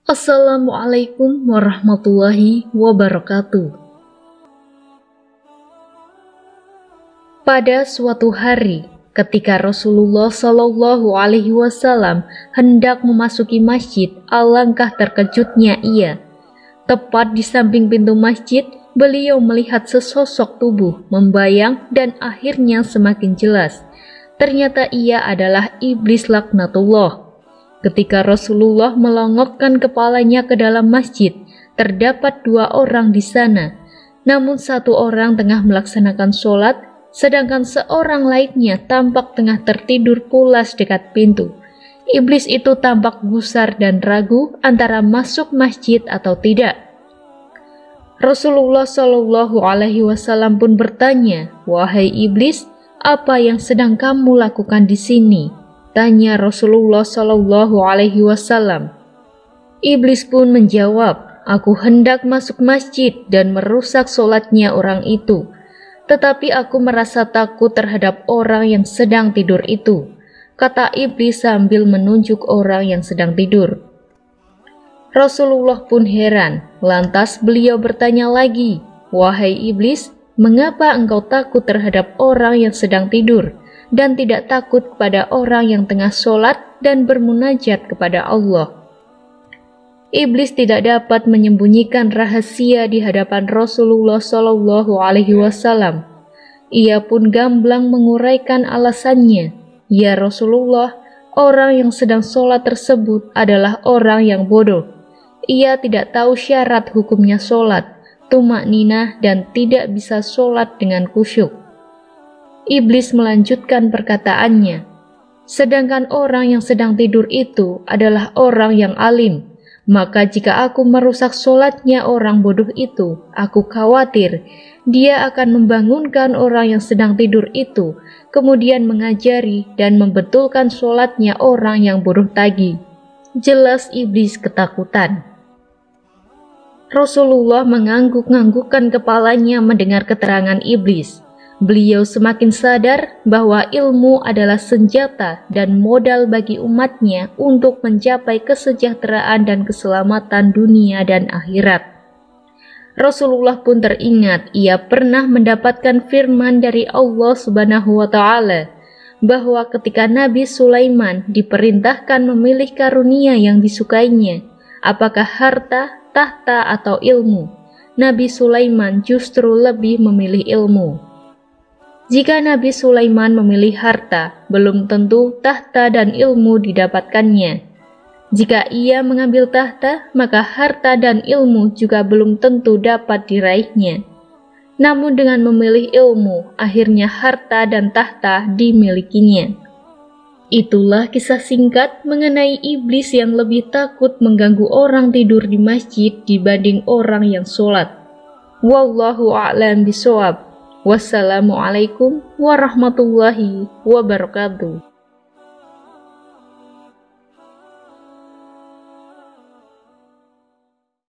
Assalamualaikum warahmatullahi wabarakatuh. Pada suatu hari, ketika Rasulullah Shallallahu Alaihi Wasallam hendak memasuki masjid, alangkah terkejutnya ia. Tepat di samping pintu masjid, beliau melihat sesosok tubuh membayang dan akhirnya semakin jelas. Ternyata ia adalah iblis laknatullah. Ketika Rasulullah melongokkan kepalanya ke dalam masjid, terdapat dua orang di sana. Namun satu orang tengah melaksanakan sholat, sedangkan seorang lainnya tampak tengah tertidur pulas dekat pintu. Iblis itu tampak gusar dan ragu antara masuk masjid atau tidak. Rasulullah Shallallahu Alaihi Wasallam pun bertanya, "Wahai iblis, apa yang sedang kamu lakukan di sini?" Tanya Rasulullah Shallallahu Alaihi Wasallam. Iblis pun menjawab, "Aku hendak masuk masjid dan merusak sholatnya orang itu. Tetapi aku merasa takut terhadap orang yang sedang tidur itu," kata iblis sambil menunjuk orang yang sedang tidur. Rasulullah pun heran, lantas beliau bertanya lagi, "Wahai iblis, mengapa engkau takut terhadap orang yang sedang tidur dan tidak takut kepada orang yang tengah sholat dan bermunajat kepada Allah?" Iblis tidak dapat menyembunyikan rahasia di hadapan Rasulullah Shallallahu Alaihi Wasallam. Ia pun gamblang menguraikan alasannya, "Ya Rasulullah, orang yang sedang sholat tersebut adalah orang yang bodoh. Ia tidak tahu syarat hukumnya sholat, tumakninah, dan tidak bisa sholat dengan khusyuk." Iblis melanjutkan perkataannya, "Sedangkan orang yang sedang tidur itu adalah orang yang alim. Maka jika aku merusak sholatnya orang bodoh itu, aku khawatir dia akan membangunkan orang yang sedang tidur itu, kemudian mengajari dan membetulkan sholatnya orang yang bodoh tadi." Jelas iblis ketakutan. Rasulullah mengangguk-anggukkan kepalanya mendengar keterangan iblis. Beliau semakin sadar bahwa ilmu adalah senjata dan modal bagi umatnya untuk mencapai kesejahteraan dan keselamatan dunia dan akhirat. Rasulullah pun teringat ia pernah mendapatkan firman dari Allah Subhanahu wa Ta'ala bahwa ketika Nabi Sulaiman diperintahkan memilih karunia yang disukainya, apakah harta, tahta, atau ilmu, Nabi Sulaiman justru lebih memilih ilmu. Jika Nabi Sulaiman memilih harta, belum tentu tahta dan ilmu didapatkannya. Jika ia mengambil tahta, maka harta dan ilmu juga belum tentu dapat diraihnya. Namun dengan memilih ilmu, akhirnya harta dan tahta dimilikinya. Itulah kisah singkat mengenai iblis yang lebih takut mengganggu orang tidur di masjid dibanding orang yang sholat. Wallahu a'lam bishawab. Wassalamualaikum warahmatullahi wabarakatuh.